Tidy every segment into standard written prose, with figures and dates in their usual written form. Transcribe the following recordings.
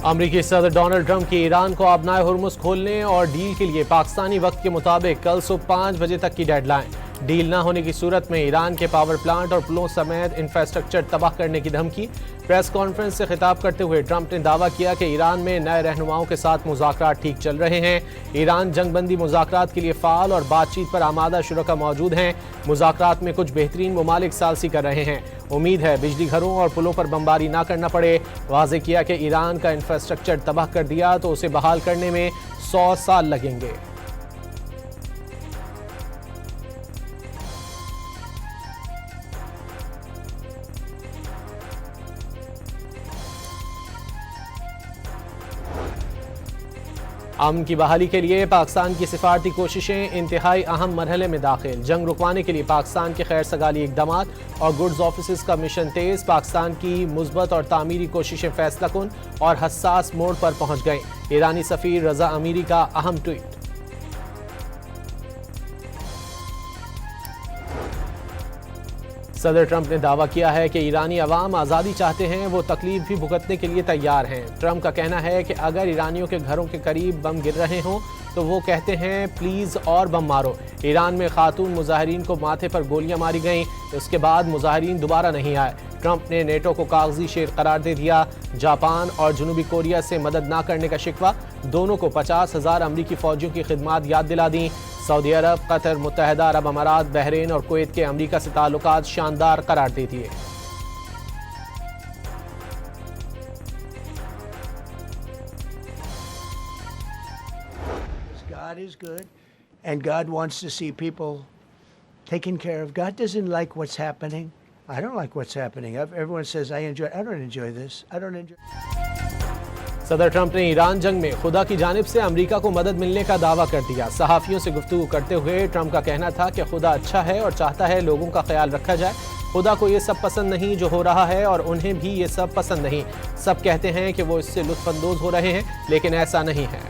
अमरीकी सदर Donald Trump की ईरान को आबनाए हुर्मुज़ खोलने और डील के लिए पाकिस्तानी वक्त के मुताबिक कल सुबह 5 बजे तक की डेडलाइन। डील न होने की सूरत में ईरान के पावर प्लांट और पुलों समेत इंफ्रास्ट्रक्चर तबाह करने की धमकी। प्रेस कॉन्फ्रेंस से खिताब करते हुए ट्रंप ने दावा किया कि ईरान में नए रहनुमाओं के साथ मुज़ाकरात ठीक चल रहे हैं। ईरान जंगबंदी मुज़ाकरात के लिए फ़ाल और बातचीत पर आमादा शुरका मौजूद हैं। मुज़ाकरात में कुछ बेहतरीन ममालिक सालसी कर रहे हैं। उम्मीद है बिजली घरों और पुलों पर बमबारी ना करना पड़े। वाज़ेह किया कि ईरान का इंफ्रास्ट्रक्चर तबाह कर दिया तो उसे बहाल करने में 100 साल लगेंगे। अमन की बहाली के लिए पाकिस्तान की सिफारती कोशिशें इंतहाई अहम मरहले में दाखिल। जंग रुकवाने के लिए पाकिस्तान के खैर सगाली इकदामात और गुड्स ऑफिस का मिशन तेज। पाकिस्तान की मुस्बत और तामीरी कोशिशें फैसलाकुन और हसास मोड़ पर पहुंच गई। ईरानी सफीर रजा अमीरी का अहम ट्वीट। सदर ट्रंप ने दावा किया है कि ईरानी अवाम आज़ादी चाहते हैं, वो तकलीफ भी भुगतने के लिए तैयार हैं। ट्रंप का कहना है कि अगर ईरानियों के घरों के करीब बम गिर रहे हों तो वो कहते हैं प्लीज़ और बम मारो। ईरान में खातून मुजाहिरीन को माथे पर गोलियां मारी गईं, उसके बाद मुजाहिरीन दोबारा नहीं आए। ट्रंप ने नेटो को कागजी शेर करार दे दिया। जापान और जनूबी कोरिया से मदद ना करने का शिकवा। दोनों को 50,000 अमरीकी फौजियों की खिदमात याद दिला दी। सऊदी अरब, कतर, मुत्तहिदा अरब अमारात, बहरीन और कुवैत के अमरीका से ताल्लुकात शानदार करार दे दिए। God is good, and God wants to see people taken care of. God doesn't like what's happening. I don't like what's happening. Everyone says I don't enjoy this. I don't enjoy. सदर Trump ने Iran जंग में खुदा की जानिब से America को मदद मिलने का दावा कर दिया। सहाफ़ियों से गुफ्तगू करते हुए ट्रंप का कहना था कि खुदा अच्छा है और चाहता है लोगों का ख्याल रखा जाए। खुदा को ये सब पसंद नहीं जो हो रहा है और उन्हें भी ये सब पसंद नहीं। सब कहते हैं कि वो इससे लुत्फ़अंदोज़ हो रहे हैं, लेकिन ऐसा नहीं है।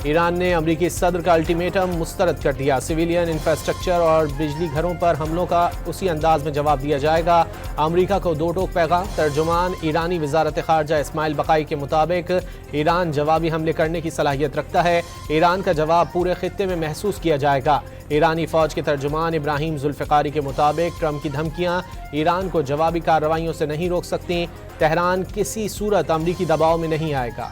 ईरान ने अमरीकी सदर का अल्टीमेटम मुस्तरद कर दिया। सिविलियन इंफ्रास्ट्रक्चर और बिजली घरों पर हमलों का उसी अंदाज में जवाब दिया जाएगा। अमरीका को दो टोक पैगाम। तर्जुमान ईरानी वजारत खारजा इस्माइल बकाई के मुताबिक ईरान जवाबी हमले करने की सलाहियत रखता है। ईरान का जवाब पूरे खित्ते में महसूस किया जाएगा। ईरानी फौज के तर्जुमान इब्राहिम जुल्फ़िकारी के मुताबिक ट्रंप की धमकियां ईरान को जवाबी कार्रवाइयों से नहीं रोक सकती। तेहरान किसी सूरत अमरीकी दबाव में नहीं आएगा।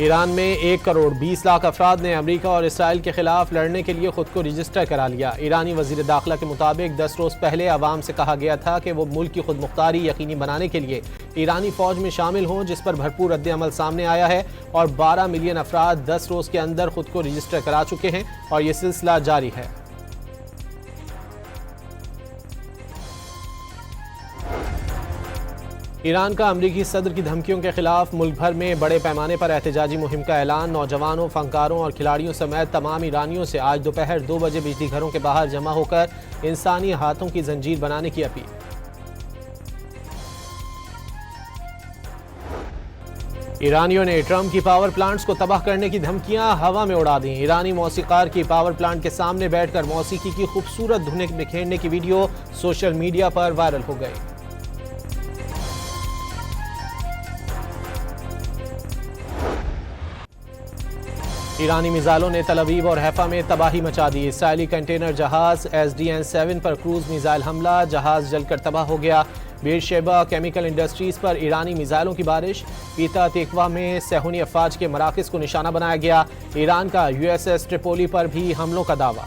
ईरान में 1 करोड़ 20 लाख अफराद ने अमेरिका और इसराइल के खिलाफ लड़ने के लिए खुद को रजिस्टर करा लिया। ईरानी वजीर दाखिला के मुताबिक 10 रोज़ पहले अवाम से कहा गया था कि वो मुल्क की खुद मुख्तारी यकीनी बनाने के लिए ईरानी फ़ौज में शामिल हों, जिस पर भरपूर रद्द-ए-अमल सामने आया है और 12 मिलियन अफराद 10 रोज़ के अंदर खुद को रजिस्टर करा चुके हैं और ये सिलसिला जारी है। ईरान का अमरीकी सदर की धमकियों के खिलाफ मुल्क भर में बड़े पैमाने पर एहतजाजी मुहिम का ऐलान। नौजवानों, फनकारों और खिलाड़ियों समेत तमाम ईरानियों से आज दोपहर 2 बजे बिजली घरों के बाहर जमा होकर इंसानी हाथों की जंजीर बनाने की अपील। ईरानियों ने ट्रंप की पावर प्लांट्स को तबाह करने की धमकियां हवा में उड़ा दी। ईरानी मौसीकार की पावर प्लांट के सामने बैठकर मौसीकी की खूबसूरत धुनें बिखेरने की वीडियो सोशल मीडिया पर वायरल हो गई। ईरानी मिसाइलों ने तल अवीव और हैफा में तबाही मचा दी। इसराइली कंटेनर जहाज SDN-7 पर क्रूज मिसाइल हमला, जहाज जलकर तबाह हो गया। बेरशेबा केमिकल इंडस्ट्रीज पर ईरानी मिसाइलों की बारिश। पीता तेकवा में सेहूनी अफवाज के मराकज़ को निशाना बनाया गया। ईरान का USS ट्रिपोली पर भी हमलों का दावा।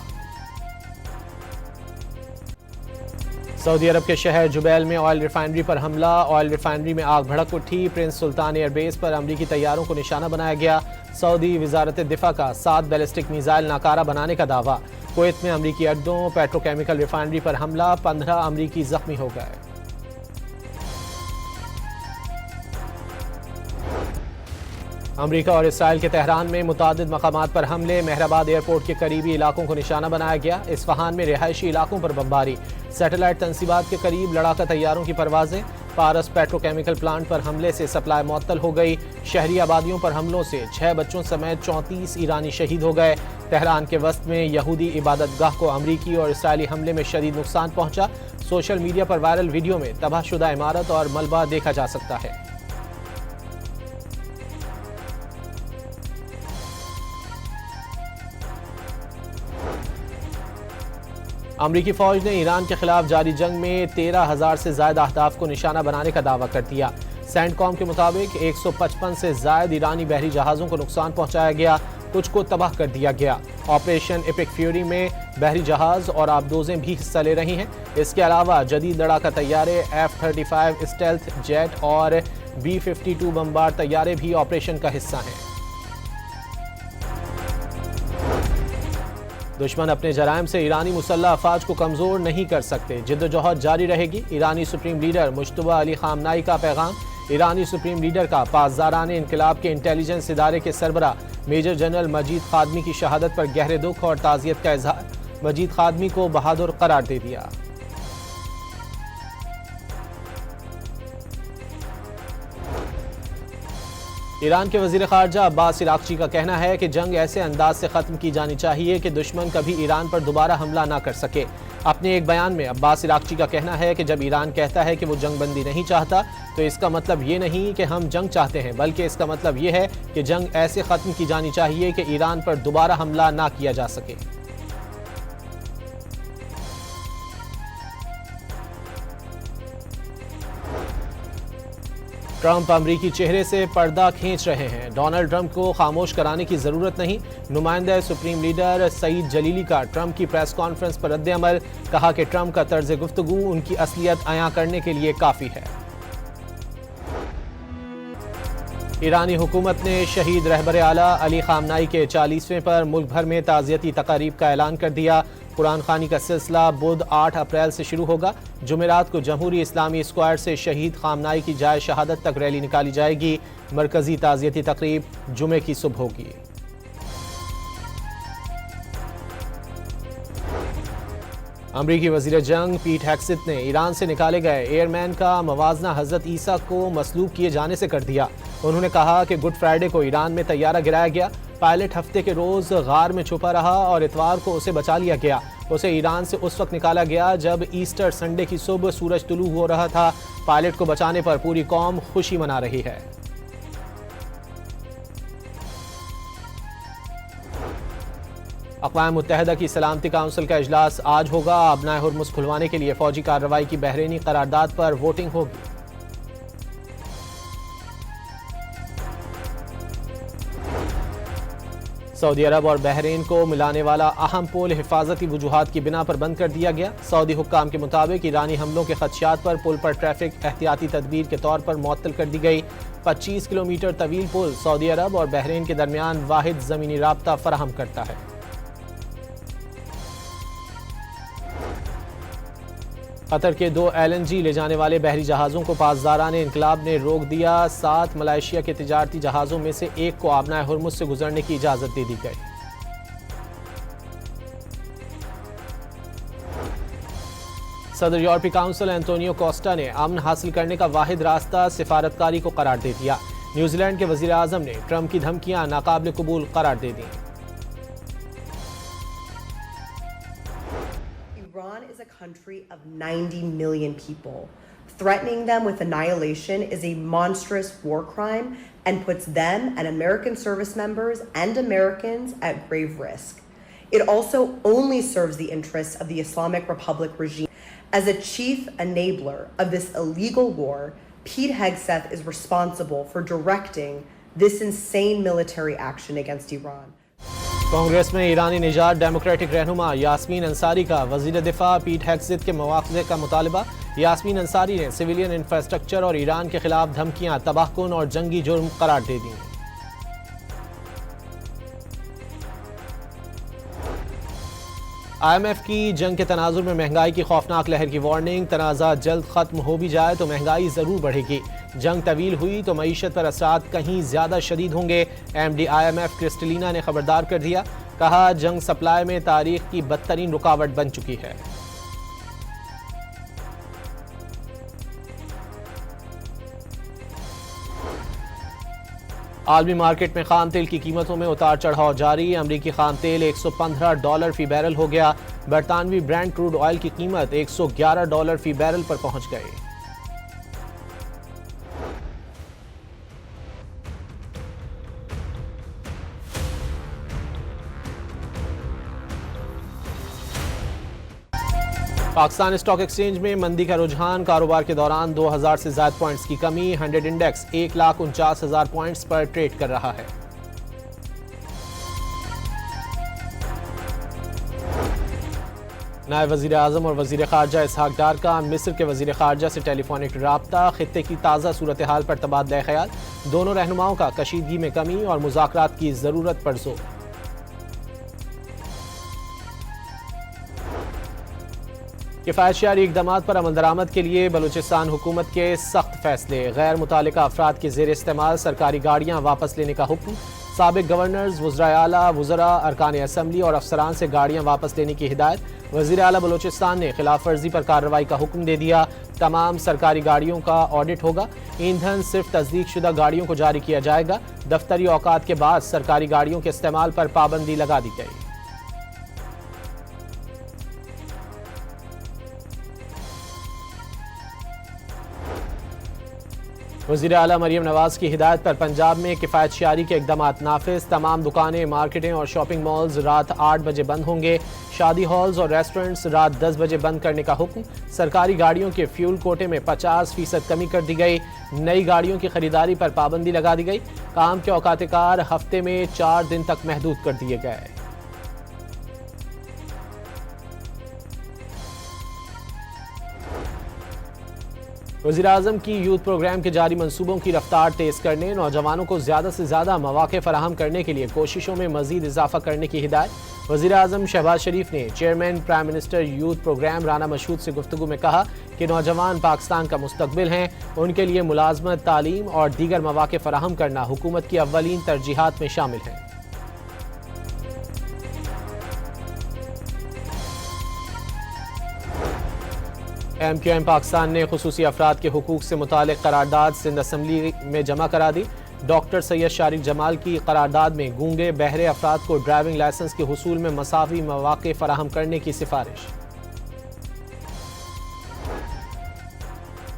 सऊदी अरब के शहर जुबैल में ऑयल रिफाइनरी पर हमला। ऑयल रिफाइनरी में आग भड़क उठी। प्रिंस सुल्तान एयरबेस पर अमरीकी तैयारों को निशाना बनाया गया। सऊदी वजारत दिफा का 7 बैलिस्टिक मिसाइल नाकारा बनाने का दावा। कुवैत में अमरीकी अड्डों, पेट्रोकेमिकल रिफाइनरी पर हमला। 15 अमरीकी जख्मी हो गए। अमरीका और इसराइल के तेहरान में मुतादिद मकामात पर हमले, मेहराबाद एयरपोर्ट के करीबी इलाकों को निशाना बनाया गया। इस्फहान में रिहायशी इलाकों पर बमबारी, सैटेलाइट तंसीबात के करीब लड़ाका तैयारों की परवाजें, पारस पेट्रोकेमिकल प्लांट पर हमले से सप्लाई मुअत्तल हो गई। शहरी आबादियों पर हमलों से 6 बच्चों समेत 34 ईरानी शहीद हो गए। तेहरान के वस्त में यहूदी इबादतगाह को अमरीकी और इसराइली हमले में शदीद नुकसान पहुंचा। सोशल मीडिया पर वायरल वीडियो में तबाहशुदा इमारत और मलबा देखा जा सकता है। अमरीकी फौज ने ईरान के खिलाफ जारी जंग में 13,000 से ज्यादा अहदाफ को निशाना बनाने का दावा कर दिया। सेंटकॉम के मुताबिक 155 से ज्यादा ईरानी बहरी जहाजों को नुकसान पहुंचाया गया, कुछ को तबाह कर दिया गया। ऑपरेशन एपिक फ्यूरी में बहरी जहाज और आबदोजें भी हिस्सा ले रही हैं। इसके अलावा जदीद लड़ाका तैयारे F-35 स्टेल्थ जेट और B-52 बमबार तैयारे भी ऑपरेशन का हिस्सा हैं। दुश्मन अपने जराइम से ईरानी मुसल्लह अफवाज को कमजोर नहीं कर सकते, जिद्दोजहद जारी रहेगी। ईरानी supreme leader Mojtaba Ali Khamenei का पैगाम। ईरानी सुप्रीम लीडर का पासदारान इनकलाब के इंटेलिजेंस इदारे के सरबरा मेजर जनरल मजीद खादमी की शहादत पर गहरे दुख और ताज़ियत का इजहार। मजीद खादमी को बहादुर करार दे दिया। ईरान के वजीर खारजा अब्बास इराक्ची का कहना है कि जंग ऐसे अंदाज से खत्म की जानी चाहिए कि दुश्मन कभी ईरान पर दोबारा हमला ना कर सके। अपने एक बयान में अब्बास इराक्ची का कहना है कि जब ईरान कहता है कि वो जंग बंदी नहीं चाहता, तो इसका मतलब ये नहीं कि हम जंग चाहते हैं, बल्कि इसका मतलब ये है कि जंग ऐसे खत्म की जानी चाहिए कि ईरान पर दोबारा हमला ना किया जा सके। ट्रंप अमरीकी चेहरे से पर्दा खींच रहे हैं। डोनाल्ड ट्रंप को खामोश कराने की जरूरत नहीं। नुमाइंदा सुप्रीम लीडर सईद जलीली का ट्रंप की प्रेस कॉन्फ्रेंस पर रद्द-ए-अमल, कहा कि ट्रंप का तर्ज गुफ्तगू उनकी असलियत अयां करने के लिए काफी है। ईरानी हुकूमत ने शहीद रहबर आला अली खामनाई के 40वें पर मुल्क भर में ताज़ियती तकारीब का ऐलान कर दिया। कुरान खानी का सिलसिला बुध 8 अप्रैल से शुरू होगा। जुमेरात को जमहूरी इस्लामी स्क्वायर से शहीद खामनाई की जाए शहादत तक रैली निकाली जाएगी। मरकजी ताज़ियती तकरीब जुमे की सुबह होगी। अमरीकी वजीर जंग पीट हेग्सेथ ने ईरान से निकाले गए एयरमैन का मवाजना हजरत ईसा को मसलूब किए जाने से कर दिया। उन्होंने कहा कि गुड फ्राइडे को ईरान में तैयारा गिराया गया। पायलट हफ्ते के रोज गार में छुपा रहा और इतवार को उसे बचा लिया गया। उसे ईरान से उस वक्त निकाला गया जब ईस्टर संडे की सुबह सूरज तुलू हो रहा था। पायलट को बचाने पर पूरी कौम खुशी मना रही है। अक़वाम मुत्तहिदा की सलामती काउंसिल का इजलास आज होगा। अबनाए हुर्मुज़ खुलवाने के लिए फौजी कार्रवाई की बहरीनी करारदाद पर वोटिंग होगी। सऊदी अरब और बहरीन को मिलाने वाला अहम पुल हिफाजती वजूहात की बिना पर बंद कर दिया गया। सऊदी हुक्काम के मुताबिक ईरानी हमलों के खदशात पर पुल पर ट्रैफिक एहतियाती तदबीर के तौर पर मुअत्तल कर दी गई। 25 किलोमीटर तवील पुल सऊदी अरब और बहरीन के दरमियान वाहिद ज़मीनी राब्ता फराहम करता है। कतर के 2 LNG ले जाने वाले बहरी जहाज़ों को पासदारान इनकलाब ने रोक दिया। 7 मलेशिया के तिजारती जहाज़ों में से एक को आबनाए हुर्मुज़ से गुजरने की इजाज़त दे दी गई। सदर यूरोपीय काउंसिल एंटोनियो कोस्टा ने अमन हासिल करने का वाहिद रास्ता सिफारतकारी को करार दे दिया। न्यूजीलैंड के वज़ीर आज़म ने ट्रंप की धमकियां नाकाबिल कबूल करार दे दी। Iran is a country of 90 million people. Threatening them with annihilation is a monstrous war crime and puts them and American service members and Americans at grave risk. It also only serves the interests of the Islamic Republic regime. As a chief enabler of this illegal war, Pete Hegseth is responsible for directing this insane military action against Iran. Congress में ईरानी निजात democratic रहनुमा यास्मीन अंसारी का वजीर दिफा पीट हेग्सेथ के मुआवजे का मुतालबा। यास्मीन अंसारी ने सिविलियन इंफ्रास्ट्रक्चर और ईरान के खिलाफ धमकियां तबाहकुन और जंगी जुर्म करार दे दी। IMF की जंग के तनाजुर में महंगाई की खौफनाक लहर की वार्निंग। तनाज़ा जल्द खत्म हो भी जाए तो महंगाई जरूर बढ़ेगी। जंग तवील हुई तो मईशत पर असरात कहीं ज्यादा शदीद होंगे। MD IMF क्रिस्टलिना ने खबरदार कर दिया, कहा जंग सप्लाई में तारीख की बदतरीन रुकावट बन चुकी है। आलमी मार्केट में खाम तेल की कीमतों में उतार चढ़ाव जारी। अमरीकी खाम तेल $115 फी बैरल हो गया। बरतानवी ब्रांड क्रूड ऑयल की कीमत $111 फी बैरल पर पहुंच गई। पाकिस्तान स्टॉक एक्सचेंज में मंदी का रुझान। कारोबार के दौरान 2000 से ज्यादा पॉइंट्स की कमी। 100 इंडेक्स 1,49,000 पॉइंट्स पर ट्रेड कर रहा है। नायब वजीर आजम और वजीर खारजा इसहाक डार का मिस्र के वजीर खारजा से टेलीफोनिक राब्ता। खित्ते की ताज़ा सूरत हाल पर तबादला ख्याल। दोनों रहनुमाओं का कशीदगी में कमी और मुज़ाकरात की जरूरत पर जोर। किफ़ायतशारी इक़दामात पर अमल दरामद के लिए बलूचिस्तान हुकूमत के सख्त फैसले। गैर मुतालिका अफराद के ज़ेर इस्तेमाल सरकारी गाड़ियाँ वापस लेने का हुक्म। साबिक गवर्नर्स, वज़राए आला, वज़रा, अरकान असम्बली और अफसरान से गाड़ियाँ वापस लेने की हिदायत। वज़ीर आला बलूचिस्तान ने खिलाफ वर्जी पर कार्रवाई का हुक्म दे दिया। तमाम सरकारी गाड़ियों का ऑडिट होगा। ईंधन सिर्फ तस्दीक शुदा गाड़ियों को जारी किया जाएगा। दफ्तरी औकात के बाद सरकारी गाड़ियों के इस्तेमाल पर पाबंदी लगा दी गई। वज़ीर आला मरियम नवाज की हिदायत पर पंजाब में किफ़ायतशारी के इक़दामात नाफिज। तमाम दुकानें, मार्केटें और शॉपिंग मॉल्स रात 8 बजे बंद होंगे। शादी हॉल्स और रेस्टोरेंट्स रात 10 बजे बंद करने का हुक्म। सरकारी गाड़ियों के फ्यूल कोटे में 50% कमी कर दी गई। नई गाड़ियों की खरीदारी पर पाबंदी लगा दी गई। काम के औकात कार हफ्ते में 4 दिन तक महदूद कर दिए गए। वज़ीर आज़म की यूथ प्रोग्राम के जारी मंसूबों की रफ्तार तेज़ करने, नौजवानों को ज़्यादा से ज़्यादा मौक़े फराहम करने के लिए कोशिशों में मज़ीद इजाफा करने की हिदायत। वज़ीर आज़म शहबाज शरीफ ने chairman prime minister youth program Rana Mashhood से गुफ्तगू में कहा कि नौजवान पाकिस्तान का मुस्तकबिल हैं। उनके लिए मुलाजमत, तालीम और दीगर मौक़े फराहम करना हुकूमत की अव्वलीन तरजीहात में शामिल है। MQM पाकिस्तान ने खुसूसी अफराद के हुकूक से मुतालिक करारदाद सिंध असम्बली में जमा करा दी। डॉक्टर सैयद शारिक जमाल की करारदाद में गूंगे बहरे अफराद को ड्राइविंग लाइसेंस के हुसूल में मसावी मौक़े फराहम करने की सिफारिश।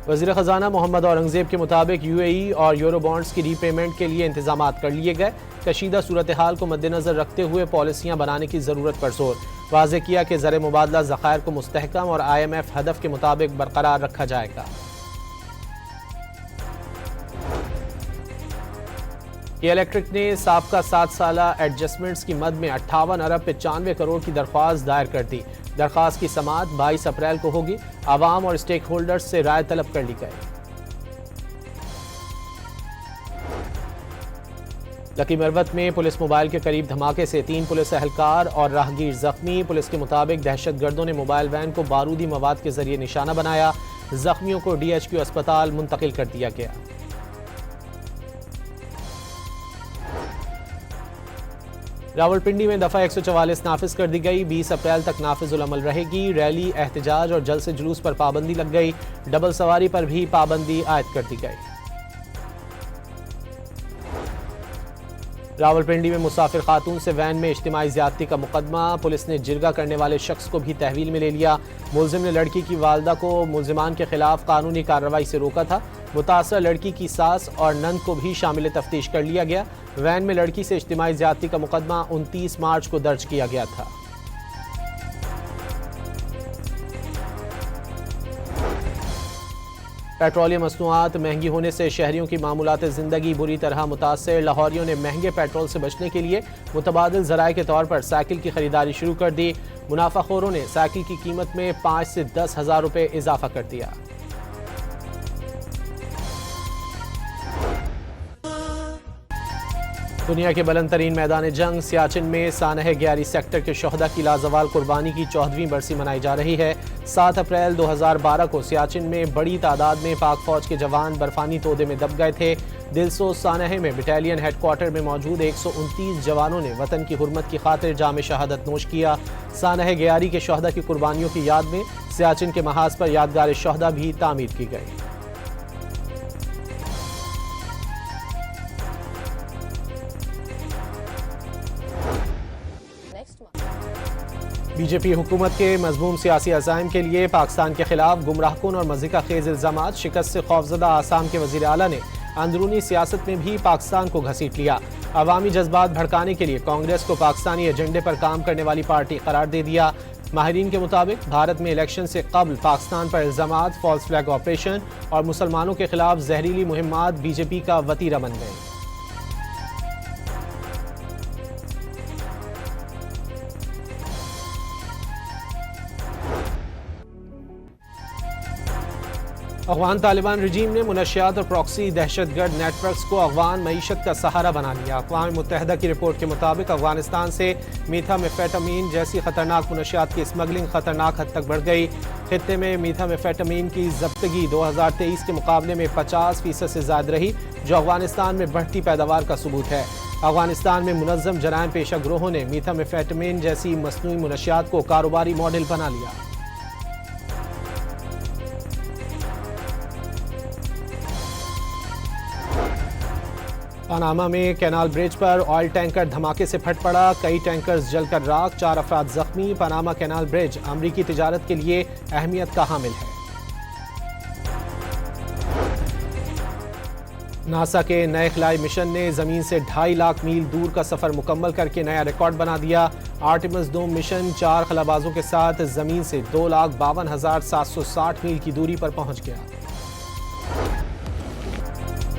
वज़ीर ख़जाना मोहम्मद औरंगज़ेब के मुताबिक UAE और यूरो बॉन्ड्स की रीपेमेंट के लिए इंतजामात कर लिए गए। कशीदा सूरत हाल को मद्देनजर रखते हुए पॉलिसियाँ बनाने की ज़रूरत पर जोर। वाज़े किया कि ज़र मुबादला ज़खायर को मुस्तहकम और IMF हदफ के मुताबिक बरकरार रखा जाएगा। इलेक्ट्रिक ने साबका 7 साला एडजस्टमेंट्स की मद में 58 अरब 95 करोड़ की दरख्वास्त दायर कर दी। दरख्वास्त की समाअत 22 अप्रैल को होगी। आवाम और स्टेक होल्डर्स से राय तलब कर ली गई। लकी मरवत में पुलिस मोबाइल के करीब धमाके से 3 पुलिस एहलकार और राहगीर जख्मी। पुलिस के मुताबिक दहशतगर्दों ने मोबाइल वैन को बारूदी मवाद के जरिए निशाना बनाया। जख्मियों को DHQ अस्पताल मुंतकिल कर दिया गया। रावलपिंडी में दफा 144 नाफिज कर दी गई। 20 अप्रैल तक नाफिजुल अमल रहेगी। रैली, एहतजाज और जलसे जुलूस पर पाबंदी लग गई। डबल सवारी पर भी पाबंदी आयद कर दी गई। रावलपिंडी में मुसाफिर खातून से वैन में इज्तिमाई ज्यादती का मुकदमा। पुलिस ने जिरगा करने वाले शख्स को भी तहवील में ले लिया। मुलजिम ने लड़की की वालदा को मुलजिमान के खिलाफ कानूनी कार्रवाई से रोका था। मुतासर लड़की की सास और नंद को भी शामिल तफ्तीश कर लिया गया। वैन में लड़की से इज्तिमाई ज्यादती का मुकदमा 29 मार्च को दर्ज किया गया था। पेट्रोलियम मसनूआत महंगी होने से शहरियों की मामूलात ज़िंदगी बुरी तरह मुतासर। लाहौरियों ने महंगे पेट्रोल से बचने के लिए मुतबादिल ज़राए के तौर पर साइकिल की खरीदारी शुरू कर दी। मुनाफाखोरों ने साइकिल की कीमत में 5 से 10 हज़ार रुपये इजाफा कर दिया। दुनिया के बुलंद तरीन मैदान जंग सियाचिन में सानह ग्यारी सेक्टर के शहदा की लाजवाल कुर्बानी की 14वीं बरसी मनाई जा रही है। 7 अप्रैल 2012 को सियाचिन में बड़ी तादाद में पाक फौज के जवान बर्फानी तोदे में दब गए थे। दिलसोज सानह में बटालियन हेडक्वार्टर में मौजूद 129 जवानों ने वतन की हुर्मत की खातिर जाम शहादत नोश किया। सानह ग्यारी के शहदा की कुर्बानियों की याद में सियाचिन के महाज पर यादगार शहदा भी तामीर की गई। बीजेपी हुकूमत के मजमूम सियासी अज़ाइम के लिए पाकिस्तान के खिलाफ गुमराहकुन और मज़ीका खेज इल्ज़ामात। शिकस्त से खौफजदा आसाम के वज़ीर आला ने अंदरूनी सियासत में भी पाकिस्तान को घसीट लिया। अवामी जज्बात भड़काने के लिए कांग्रेस को पाकिस्तानी एजेंडे पर काम करने वाली पार्टी करार दे दिया। माहिरीन के मुताबिक भारत में इलेक्शन से कबल पाकिस्तान पर इल्ज़ामात, फॉल्स फ्लैग ऑपरेशन और मुसलमानों के खिलाफ जहरीली मुहिम्मात बीजेपी का वतीरा बन गए। अफगान तालिबान रजीम ने मुनशियात और प्रॉक्सी दहशतगर्द नेटवर्क्स को अफगान मईशत का सहारा बना लिया। अक़वाम मुत्तहिदा की रिपोर्ट के मुताबिक अफगानिस्तान से मीथामेफेटामीन जैसी खतरनाक मुनशियात की स्मगलिंग खतरनाक हद तक बढ़ गई। खित्ते में मीथामेफेटामीन की जब्तगी 2023 के मुकाबले में 50% से ज़्यादा रही, जो अफगानिस्तान में बढ़ती पैदावार का सबूत है। अफगानिस्तान में मुनज़्ज़म जराइम पेशा गिरोहों ने मीथामेफेटामीन जैसी मसनूई मुनशियात को कारोबारी मॉडल बना लिया। पनामा में कैनाल ब्रिज पर ऑयल टैंकर धमाके से फट पड़ा, कई टैंकर्स जलकर राख, 4 अफराद जख्मी। पनामा कैनाल ब्रिज अमरीकी तिजारत के लिए अहमियत का हामिल है। नासा के नए खलाई मिशन ने जमीन से 2.5 लाख मील दूर का सफर मुकम्मल करके नया रिकॉर्ड बना दिया। आर्टेमिस 2 मिशन 4 खलाबाजों के साथ जमीन से 2,52,760 मील की दूरी पर पहुंच गया।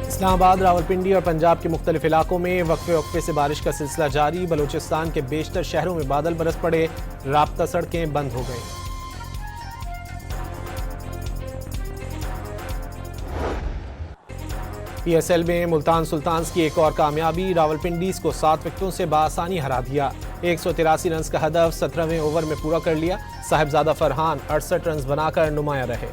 इस्लामाबाद, रावलपिंडी और पंजाब के मुख्तलिफ इलाकों में वक्फे से बारिश का सिलसिला जारी। बलूचिस्तान के बेशतर शहरों में बादल बरस पड़े, राब्ता सड़कें बंद हो गई। PSL में मुल्तान सुल्तान्स की एक और कामयाबी, रावलपिंडीज को 7 विकेटों से बासानी हरा दिया। 183 रन का हदफ 17वें ओवर में पूरा कर लिया। साहिबजादा फरहान 68 रन बनाकर नुमाया रहे।